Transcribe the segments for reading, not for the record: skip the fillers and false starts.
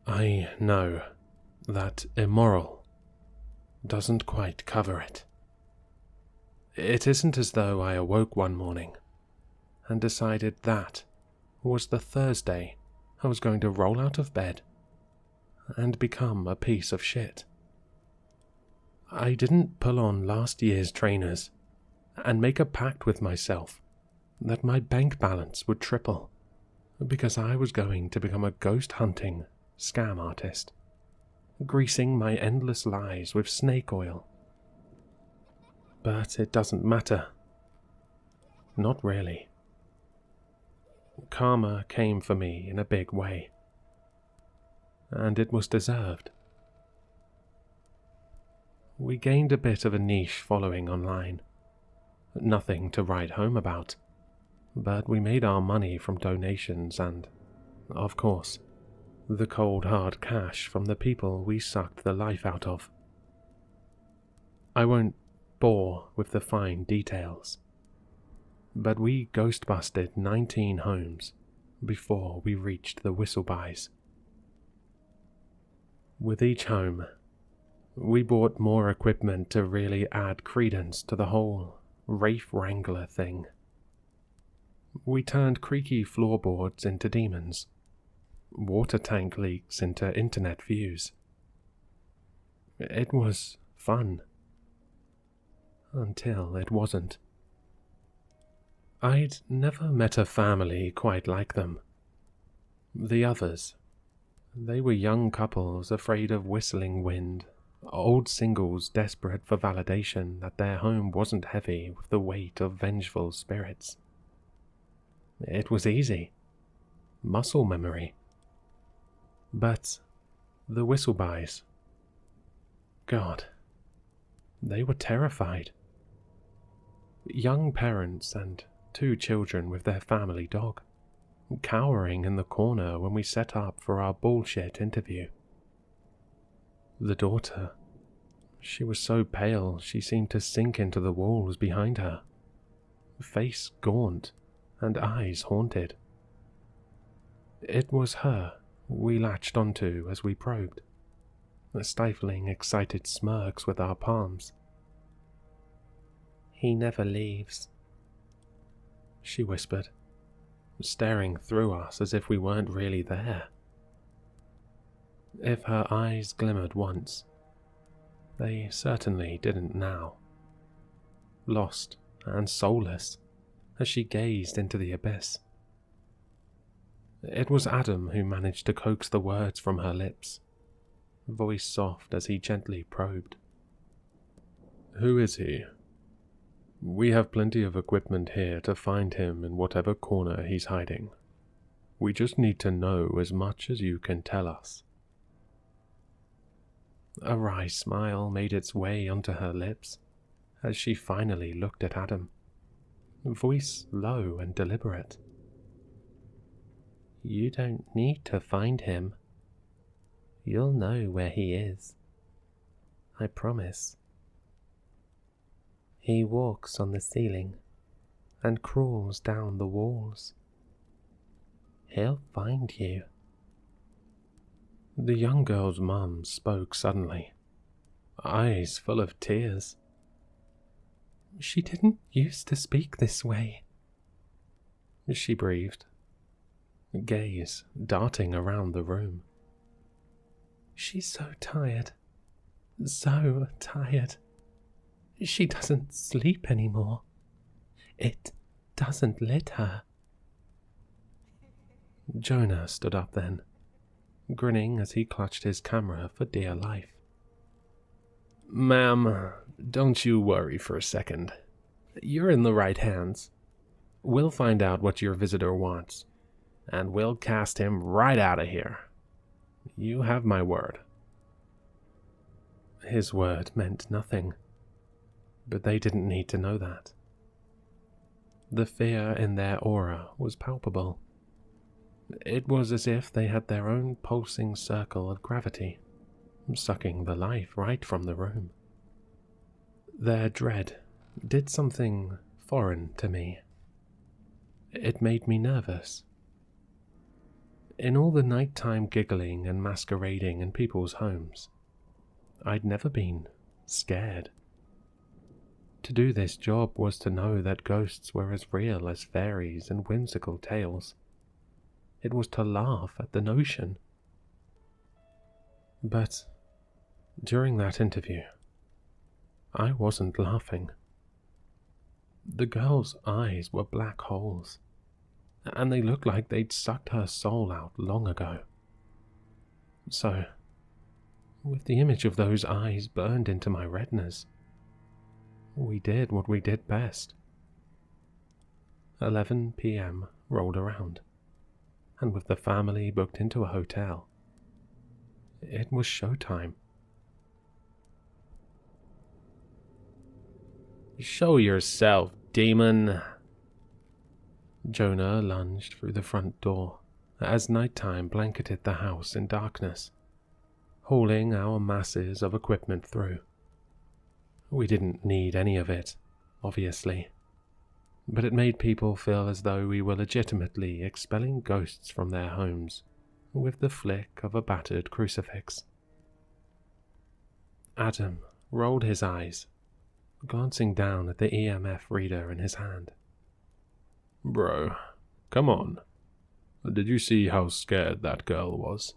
I know that immoral doesn't quite cover it. It isn't as though I awoke one morning and decided that was the Thursday I was going to roll out of bed and become a piece of shit. I didn't pull on last year's trainers and make a pact with myself that my bank balance would triple because I was going to become a ghost hunting scam artist, greasing my endless lies with snake oil. But it doesn't matter. Not really. Karma came for me in a big way, and it was deserved. We gained a bit of a niche following online. Nothing to write home about, but we made our money from donations and, of course, the cold hard cash from the people we sucked the life out of. I won't bore with the fine details, but we ghostbusted 19 homes before we reached the Whistlebuys. With each home, we bought more equipment to really add credence to the whole Wraith Wrangler thing. We turned creaky floorboards into demons, water tank leaks into internet views. It was fun. Until it wasn't. I'd never met a family quite like them. The others. They were young couples afraid of whistling wind, old singles desperate for validation that their home wasn't heavy with the weight of vengeful spirits. It was easy. Muscle memory. But the Whistlebuys. God, they were terrified. Young parents and 2 children with their family dog, cowering in the corner when we set up for our bullshit interview. The daughter, she was so pale she seemed to sink into the walls behind her, face gaunt and eyes haunted. It was her we latched onto as we probed, stifling excited smirks with our palms. "He never leaves," she whispered, staring through us as if we weren't really there. If her eyes glimmered once, they certainly didn't now. Lost and soulless as she gazed into the abyss. It was Adam who managed to coax the words from her lips, voice soft as he gently probed. "Who is he? We have plenty of equipment here to find him in whatever corner he's hiding. We just need to know as much as you can tell us." A wry smile made its way onto her lips as she finally looked at Adam, voice low and deliberate. "You don't need to find him. You'll know where he is. I promise. He walks on the ceiling and crawls down the walls. He'll find you." The young girl's mum spoke suddenly, eyes full of tears. "She didn't used to speak this way," she breathed, gaze darting around the room. "She's so tired. So tired. She doesn't sleep anymore. It doesn't let her." Jonah stood up then, grinning as he clutched his camera for dear life. "Ma'am, don't you worry for a second. You're in the right hands. We'll find out what your visitor wants, and we'll cast him right out of here. You have my word." His word meant nothing, but they didn't need to know that. The fear in their aura was palpable. It was as if they had their own pulsing circle of gravity, sucking the life right from the room. Their dread did something foreign to me. It made me nervous. In all the nighttime giggling and masquerading in people's homes, I'd never been scared. To do this job was to know that ghosts were as real as fairies and whimsical tales. It was to laugh at the notion. But during that interview, I wasn't laughing. The girl's eyes were black holes, and they looked like they'd sucked her soul out long ago. So, with the image of those eyes burned into my retinas, we did what we did best. 11 p.m. rolled around, and with the family booked into a hotel, it was showtime. "Show yourself, demon!" Jonah lunged through the front door as nighttime blanketed the house in darkness, hauling our masses of equipment through. We didn't need any of it, obviously, but it made people feel as though we were legitimately expelling ghosts from their homes with the flick of a battered crucifix. Adam rolled his eyes, glancing down at the EMF reader in his hand. "Bro, come on. Did you see how scared that girl was?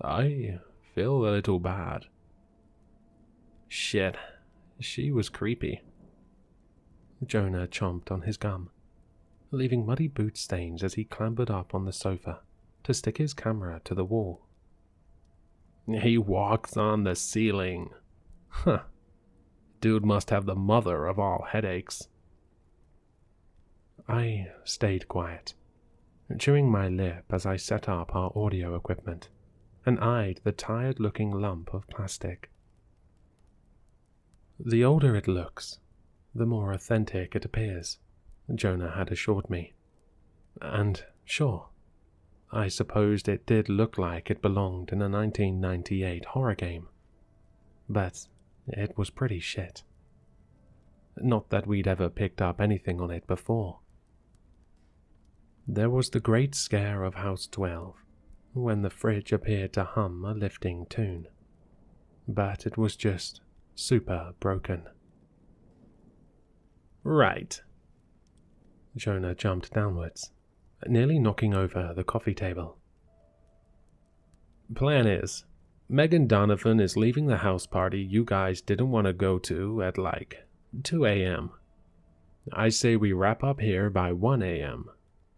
I feel a little bad." "Shit, she was creepy." Jonah chomped on his gum, leaving muddy boot stains as he clambered up on the sofa to stick his camera to the wall. "He walks on the ceiling. Huh. Dude must have the mother of all headaches." I stayed quiet, chewing my lip as I set up our audio equipment and eyed the tired-looking lump of plastic. "The older it looks, the more authentic it appears," Jonah had assured me. And sure, I supposed it did look like it belonged in a 1998 horror game. But it was pretty shit. Not that we'd ever picked up anything on it before. There was the great scare of House 12, when the fridge appeared to hum a lifting tune. But it was just super broken. "Right." Jonah jumped downwards, nearly knocking over the coffee table. "Plan is, Megan Donovan is leaving the house party you guys didn't want to go to at like 2 a.m. I say we wrap up here by 1 a.m.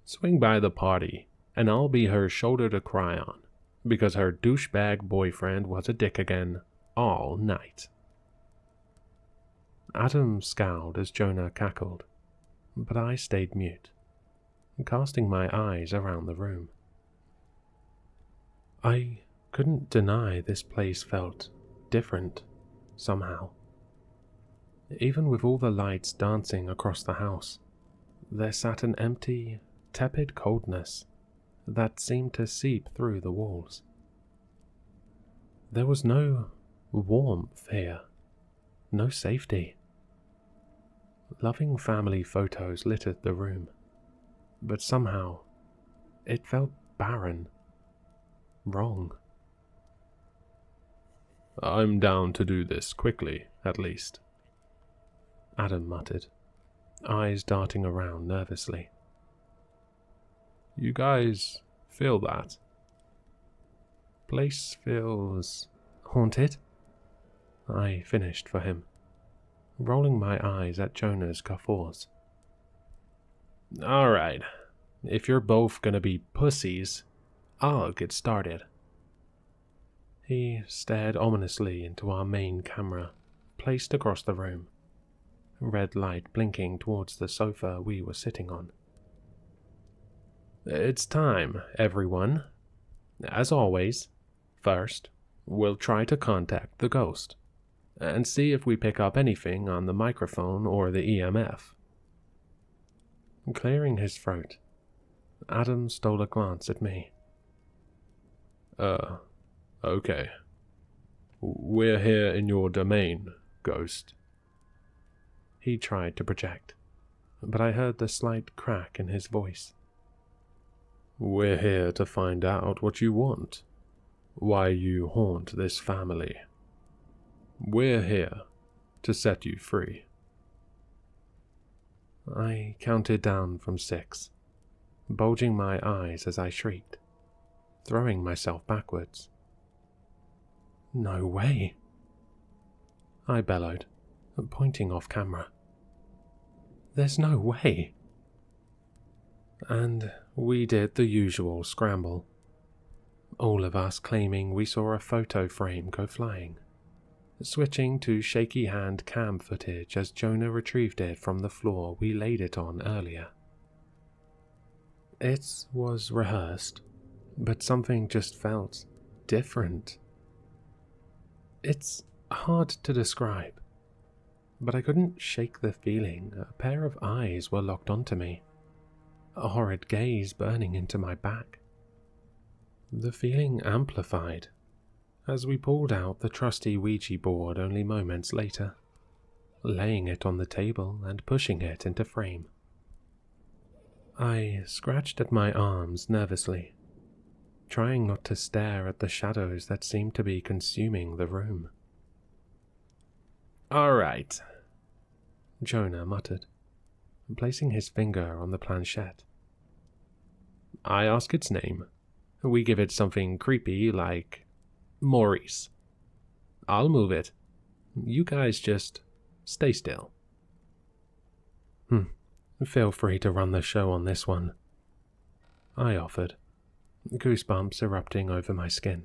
Swing by the party, and I'll be her shoulder to cry on, because her douchebag boyfriend was a dick again, all night." Adam scowled as Jonah cackled, but I stayed mute, casting my eyes around the room. I couldn't deny this place felt different, somehow. Even with all the lights dancing across the house, there sat an empty, tepid coldness that seemed to seep through the walls. There was no warmth here, no safety. Loving family photos littered the room, but somehow it felt barren, wrong. "I'm down to do this quickly, at least," Adam muttered, eyes darting around nervously. "You guys feel that?" "Place feels haunted?" I finished for him, rolling my eyes at Jonah's guffaws. "Alright, if you're both gonna be pussies, I'll get started." He stared ominously into our main camera, placed across the room, red light blinking towards the sofa we were sitting on. "It's time, everyone. As always, first, we'll try to contact the ghost, and see if we pick up anything on the microphone or the EMF." Clearing his throat, Adam stole a glance at me. Okay. We're here in your domain, ghost. He tried to project, but I heard the slight crack in his voice. We're here to find out what you want, why you haunt this family. We're here to set you free. I counted down from 6, bulging my eyes as I shrieked, throwing myself backwards. No way, I bellowed, pointing off camera. There's no way. And we did the usual scramble, all of us claiming we saw a photo frame go flying, switching to shaky hand cam footage as Jonah retrieved it from the floor we laid it on earlier. It was rehearsed, but something just felt different. It's hard to describe, but I couldn't shake the feeling a pair of eyes were locked onto me, a horrid gaze burning into my back. The feeling amplified as we pulled out the trusty Ouija board only moments later, laying it on the table and pushing it into frame. I scratched at my arms nervously, trying not to stare at the shadows that seemed to be consuming the room. All right, Jonah muttered, placing his finger on the planchette. I ask its name. We give it something creepy like Maurice. I'll move it. You guys just stay still. Feel free to run the show on this one, I offered, goosebumps erupting over my skin.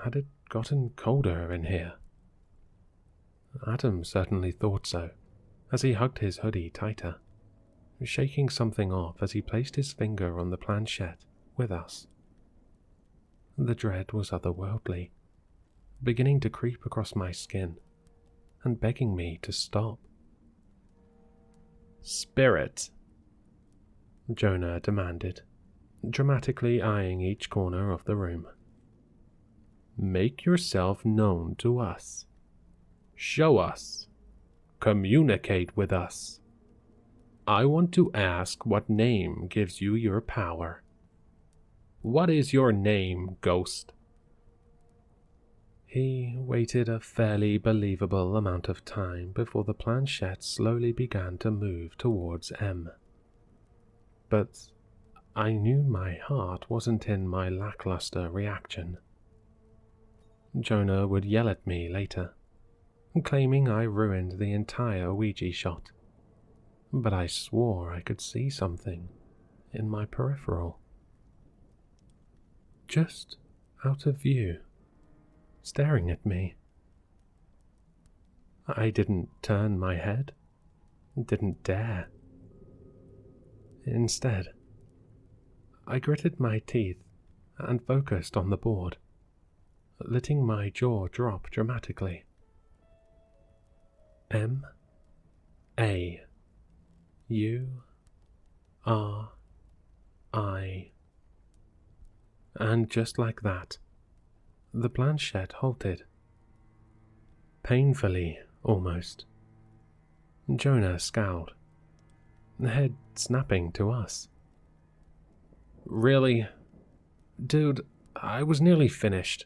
Had it gotten colder in here? Adam certainly thought so, as he hugged his hoodie tighter, shaking something off as he placed his finger on the planchette with us. The dread was otherworldly, beginning to creep across my skin and begging me to stop. Spirit, Jonah demanded, dramatically eyeing each corner of the room. Make yourself known to us. Show us. Communicate with us. I want to ask what name gives you your power. What is your name, ghost? He waited a fairly believable amount of time before the planchette slowly began to move towards M. But I knew my heart wasn't in my lackluster reaction. Jonah would yell at me later, claiming I ruined the entire Ouija shot, but I swore I could see something in my peripheral. Just out of view, staring at me. I didn't turn my head, didn't dare. Instead, I gritted my teeth and focused on the board, letting my jaw drop dramatically. M-A-U-R-I. And just like that, the planchette halted. Painfully, almost. Jonah scowled, head snapping to us. Really? Dude, I was nearly finished.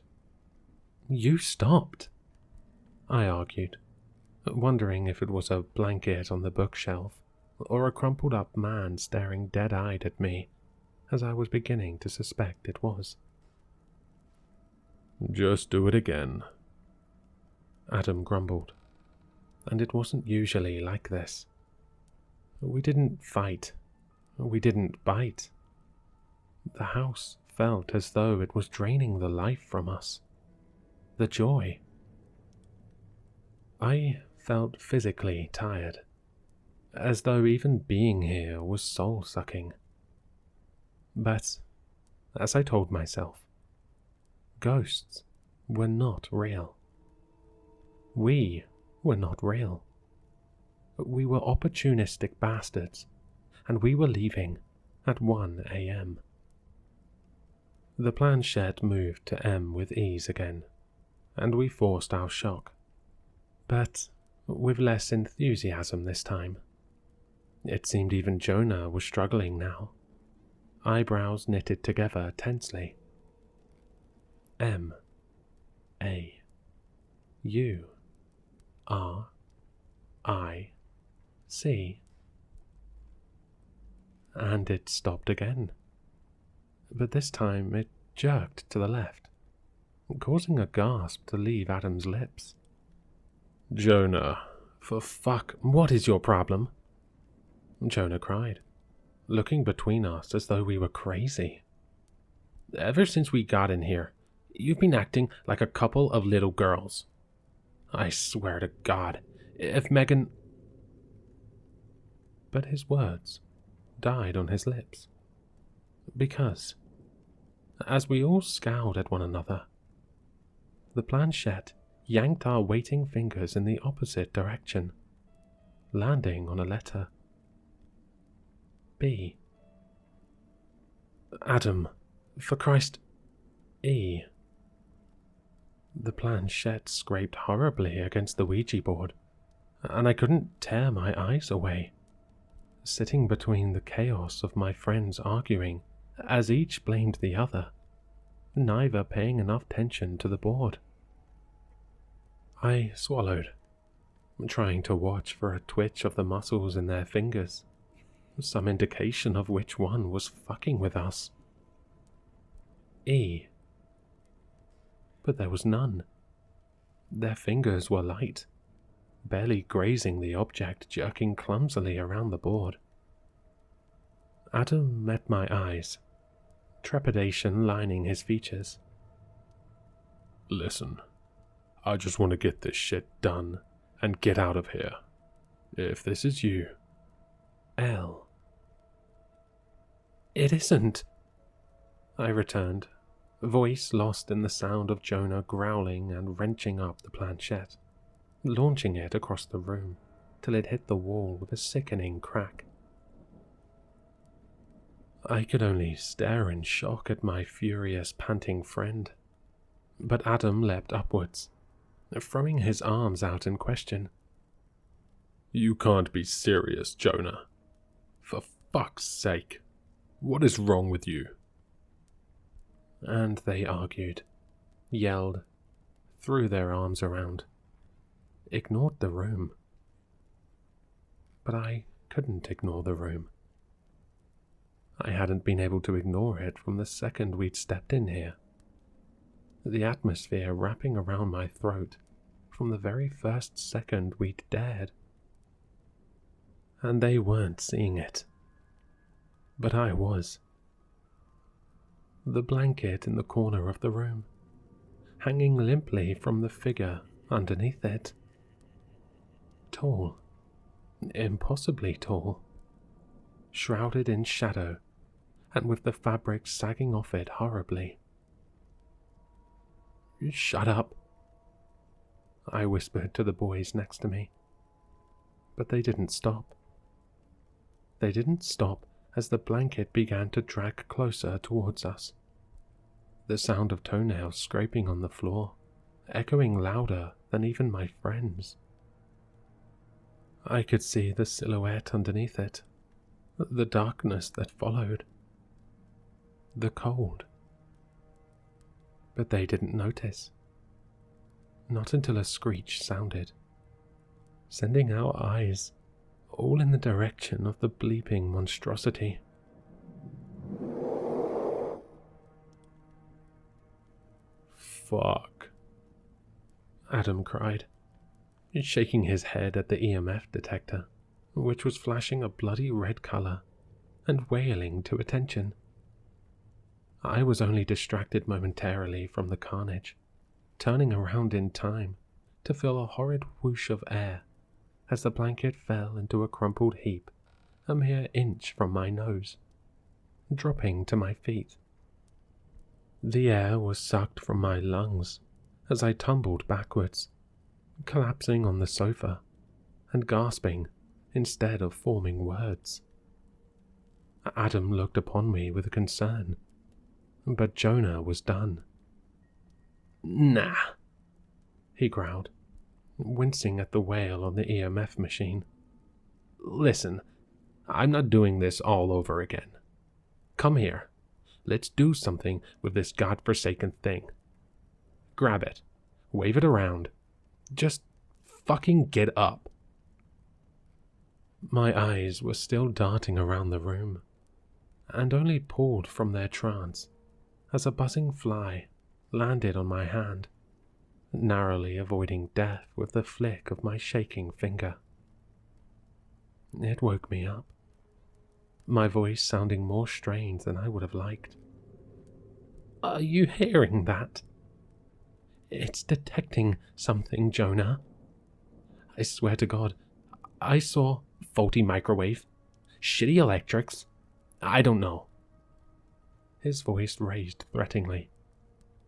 You stopped, I argued, wondering if it was a blanket on the bookshelf or a crumpled up man staring dead-eyed at me, as I was beginning to suspect it was. Just do it again, Adam grumbled, and it wasn't usually like this. We didn't fight. We didn't bite. The house felt as though it was draining the life from us. The joy. I felt physically tired, as though even being here was soul-sucking. But, as I told myself, ghosts were not real. We were not real. We were opportunistic bastards, and we were leaving at 1 a.m. The planchette moved to M with ease again, and we forced our shock, but with less enthusiasm this time. It seemed even Jonah was struggling now, eyebrows knitted together tensely. M-A-U-R-I-C. And it stopped again. But this time it jerked to the left, causing a gasp to leave Adam's lips. "Jonah, for fuck, what is your problem?" Jonah cried, looking between us as though we were crazy. "Ever since we got in here, you've been acting like a couple of little girls. I swear to God, if Megan—" But his words died on his lips. Because, as we all scowled at one another, the planchette yanked our waiting fingers in the opposite direction, landing on a letter. B. "Adam, for Christ, E." The planchette scraped horribly against the Ouija board, and I couldn't tear my eyes away, sitting between the chaos of my friends arguing as each blamed the other, neither paying enough attention to the board. I swallowed, trying to watch for a twitch of the muscles in their fingers, some indication of which one was fucking with us. E. But there was none. Their fingers were light, barely grazing the object, jerking clumsily around the board. Adam met my eyes, trepidation lining his features. "Listen, I just want to get this shit done and get out of here. If this is you." L. "It isn't," I returned, voice lost in the sound of Jonah growling and wrenching up the planchette, launching it across the room till it hit the wall with a sickening crack. I could only stare in shock at my furious, panting friend, but Adam leapt upwards, throwing his arms out in question. "You can't be serious, Jonah. For fuck's sake, what is wrong with you?" And they argued, yelled, threw their arms around, ignored the room. But I couldn't ignore the room. I hadn't been able to ignore it from the second we'd stepped in here. The atmosphere wrapping around my throat from the very first second we'd dared. And they weren't seeing it. But I was. The blanket in the corner of the room, hanging limply from the figure underneath it. Tall, impossibly tall, shrouded in shadow, and with the fabric sagging off it horribly. "Shut up," I whispered to the boys next to me. But they didn't stop. They didn't stop as the blanket began to drag closer towards us. The sound of toenails scraping on the floor, echoing louder than even my friends. I could see the silhouette underneath it, the darkness that followed, the cold. But they didn't notice. Not until a screech sounded, sending our eyes all in the direction of the bleeping monstrosity. "Fuck," Adam cried, shaking his head at the EMF detector, which was flashing a bloody red color and wailing to attention. I was only distracted momentarily from the carnage, turning around in time to feel a horrid whoosh of air as the blanket fell into a crumpled heap a mere inch from my nose, dropping to my feet. The air was sucked from my lungs as I tumbled backwards, collapsing on the sofa and gasping instead of forming words. Adam looked upon me with concern, but Jonah was done. "Nah," he growled, wincing at the wail on the EMF machine. "Listen, I'm not doing this all over again. Come here. Let's do something with this godforsaken thing. Grab it. Wave it around. Just fucking get up." My eyes were still darting around the room, and only pulled from their trance as a buzzing fly landed on my hand, narrowly avoiding death with the flick of my shaking finger. It woke me up, my voice sounding more strained than I would have liked. "Are you hearing that? It's detecting something, Jonah. I swear to God, I saw faulty microwave, shitty electrics. I don't know." His voice raised threateningly.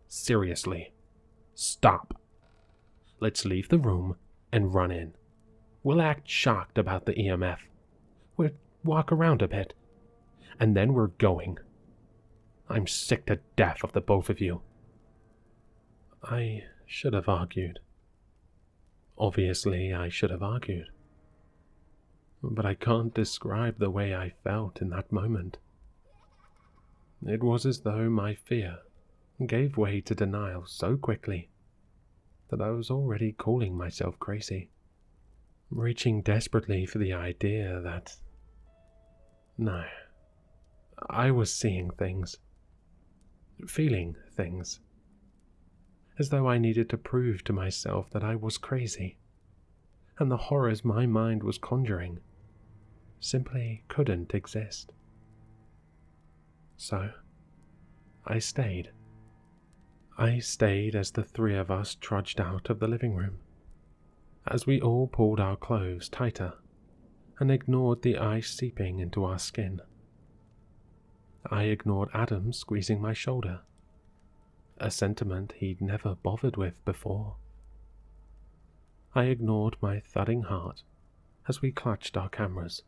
"Seriously, stop. Let's leave the room and run in. We'll act shocked about the EMF. We'll walk around a bit, and then we're going. I'm sick to death of the both of you." I should have argued. Obviously, I should have argued. But I can't describe the way I felt in that moment. It was as though my fear gave way to denial so quickly that I was already calling myself crazy, reaching desperately for the idea that, no, I was seeing things, feeling things, as though I needed to prove to myself that I was crazy, and the horrors my mind was conjuring simply couldn't exist. So, I stayed. I stayed as the three of us trudged out of the living room, as we all pulled our clothes tighter and ignored the ice seeping into our skin. I ignored Adam squeezing my shoulder, a sentiment he'd never bothered with before. I ignored my thudding heart as we clutched our cameras,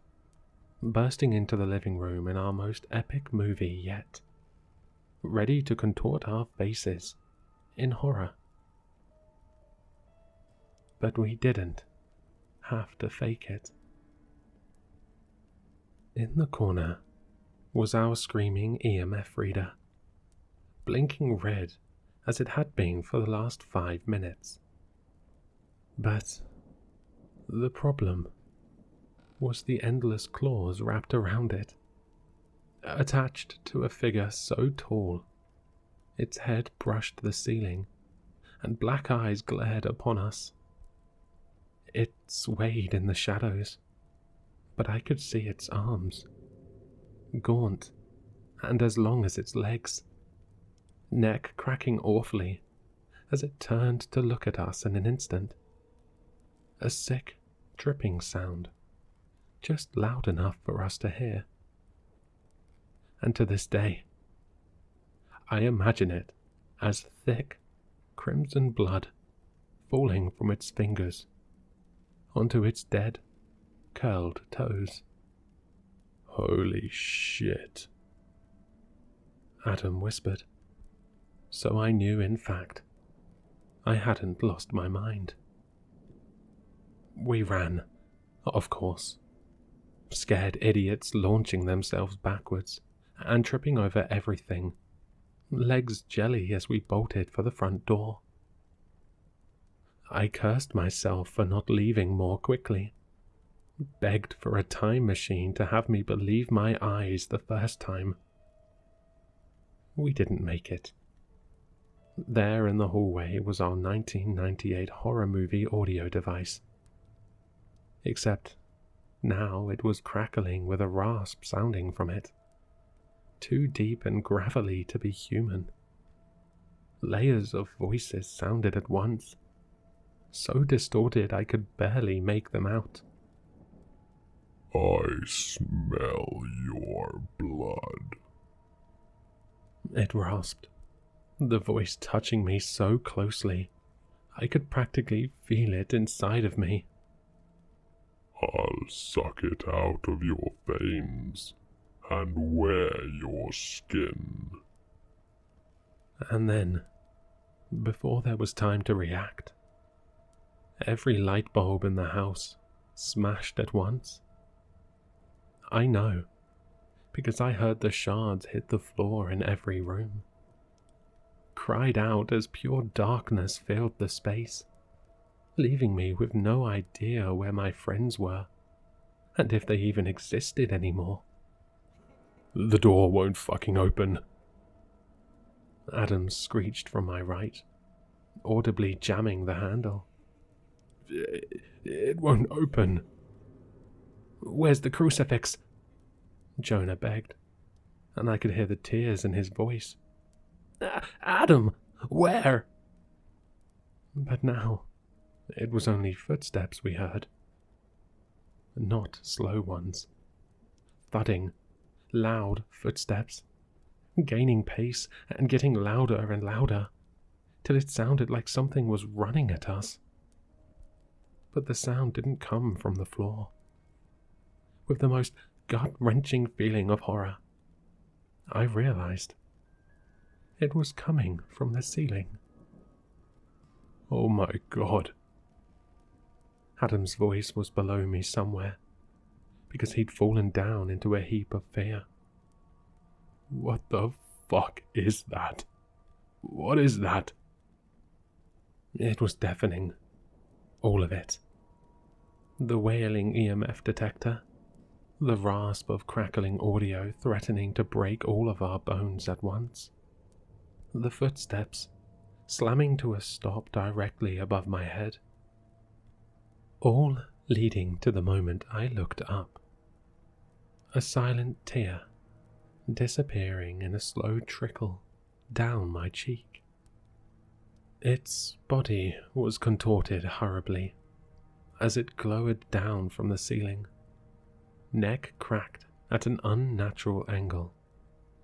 bursting into the living room in our most epic movie yet, ready to contort our faces in horror. But we didn't have to fake it. In the corner was our screaming EMF reader, blinking red as it had been for the last 5 minutes. But the problem was the endless claws wrapped around it, attached to a figure so tall its head brushed the ceiling and black eyes glared upon us. It swayed in the shadows, but I could see its arms, gaunt and as long as its legs, neck cracking awfully as it turned to look at us in an instant. A sick, dripping sound, just loud enough for us to hear. And to this day, I imagine it as thick, crimson blood falling from its fingers onto its dead, curled toes. "Holy shit," Adam whispered, so I knew in fact I hadn't lost my mind. We ran, of course, scared idiots launching themselves backwards and tripping over everything, legs jelly as we bolted for the front door. I cursed myself for not leaving more quickly, begged for a time machine to have me believe my eyes the first time. We didn't make it. There in the hallway was our 1998 horror movie audio device. Except now it was crackling with a rasp sounding from it, too deep and gravelly to be human. Layers of voices sounded at once, so distorted I could barely make them out. "I smell your blood," it rasped, the voice touching me so closely I could practically feel it inside of me. "I'll suck it out of your veins and wear your skin." And then, before there was time to react, Every light bulb in the house smashed at once. I know, because I heard the shards hit the floor in every room. Cried out as pure darkness filled the space, leaving me with no idea where my friends were, and if they even existed anymore. "The door won't fucking open," Adam screeched from my right, audibly jamming the handle. It won't open." "Where's the crucifix?" Jonah begged, and I could hear the tears in his voice. "Adam, where?" But now it was only footsteps we heard. Not slow ones. Thudding, loud footsteps, gaining pace and getting louder and louder, till it sounded like something was running at us. But the sound didn't come from the floor. With the most gut-wrenching feeling of horror, I realized it was coming from the ceiling. "Oh my God." Adam's voice was below me somewhere, because he'd fallen down into a heap of fear. "What the fuck is that? What is that?" It was deafening. All of it. The wailing EMF detector, the rasp of crackling audio threatening to break all of our bones at once, the footsteps slamming to a stop directly above my head, all leading to the moment I looked up. A silent tear disappearing in a slow trickle down my cheek. Its body was contorted horribly as it glowered down from the ceiling, neck cracked at an unnatural angle,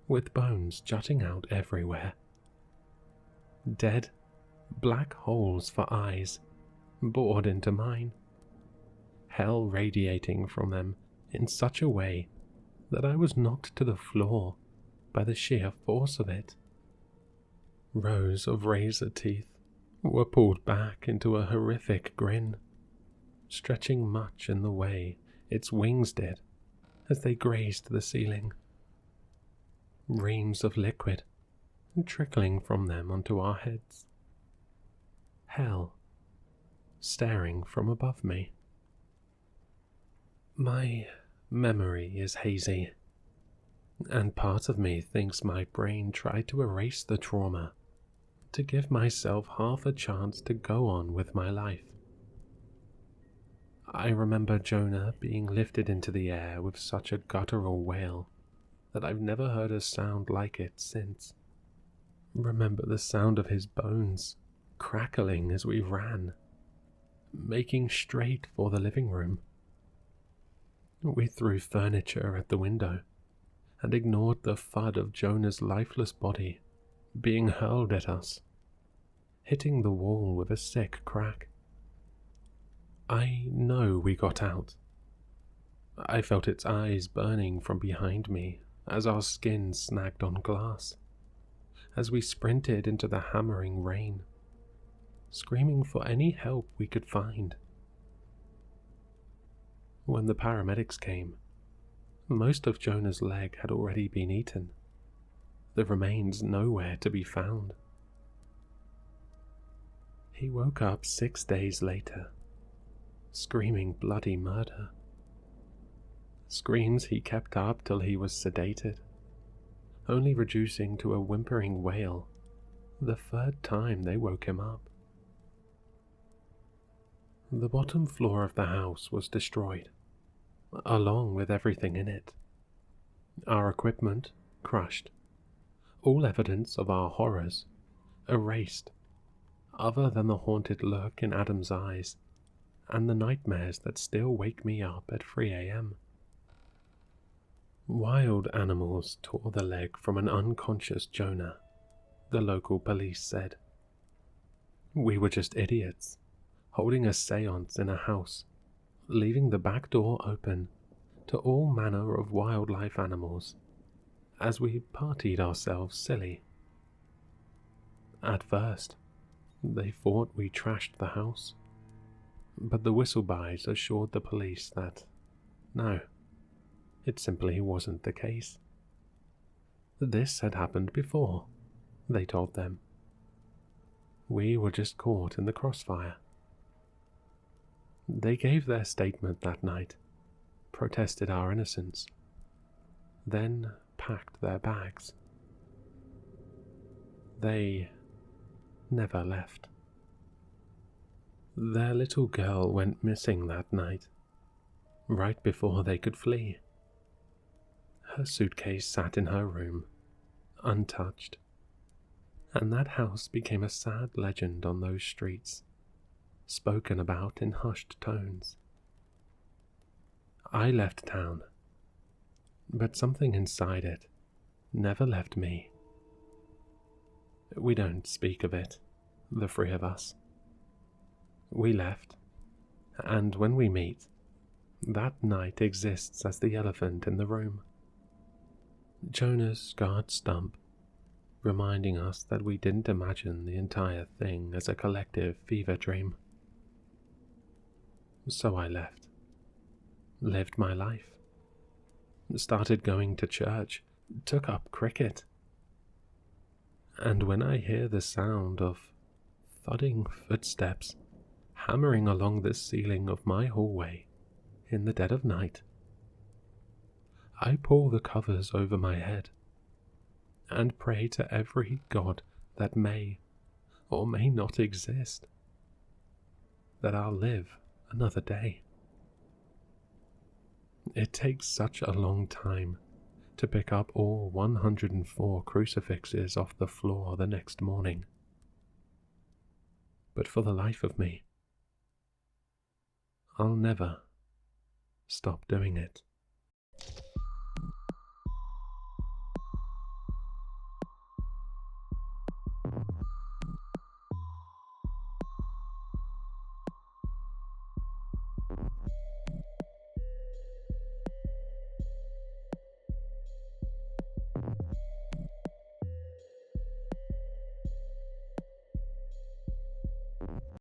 with bones jutting out everywhere. Dead, black holes for eyes bored into mine, hell radiating from them in such a way that I was knocked to the floor by the sheer force of it. Rows of razor teeth were pulled back into a horrific grin, stretching much in the way its wings did as they grazed the ceiling. Reams of liquid trickling from them onto our heads. Hell staring from above me. My memory is hazy, and part of me thinks my brain tried to erase the trauma to give myself half a chance to go on with my life. I remember Jonah being lifted into the air with such a guttural wail that I've never heard a sound like it since. Remember the sound of his bones crackling as we ran, making straight for the living room. We threw furniture at the window and ignored the thud of Jonah's lifeless body being hurled at us, hitting the wall with a sick crack. I know we got out. I felt its eyes burning from behind me as our skin snagged on glass, as we sprinted into the hammering rain, screaming for any help we could find. When the paramedics came, most of Jonah's leg had already been eaten, the remains nowhere to be found. He woke up 6 days later, screaming bloody murder. Screams he kept up till he was sedated, only reducing to a whimpering wail the third time they woke him up. The bottom floor of the house was destroyed, along with everything in it. Our equipment crushed, all evidence of our horrors erased, other than the haunted look in Adam's eyes and the nightmares that still wake me up at 3 a.m. Wild animals tore the leg from an unconscious Jonah, the local police said. We were just idiots, holding a seance in a house, leaving the back door open to all manner of wildlife animals as we partied ourselves silly. At first, they thought we trashed the house, but the whistleblows assured the police that no, it simply wasn't the case. This had happened before, they told them. We were just caught in the crossfire. They gave their statement that night, protested our innocence, then packed their bags. They never left. Their little girl went missing that night, right before they could flee. Her suitcase sat in her room, untouched, and that house became a sad legend on those streets, spoken about in hushed tones. I left town, but something inside it never left me. We don't speak of it, the three of us. We left, and when we meet, that night exists as the elephant in the room. Jonah's scarred stump, reminding us that we didn't imagine the entire thing as a collective fever dream. So I left, lived my life, started going to church, took up cricket. And when I hear the sound of thudding footsteps hammering along the ceiling of my hallway in the dead of night, I pull the covers over my head and pray to every god that may or may not exist that I'll live another day. It takes such a long time to pick up all 104 crucifixes off the floor the next morning. But for the life of me, I'll never stop doing it.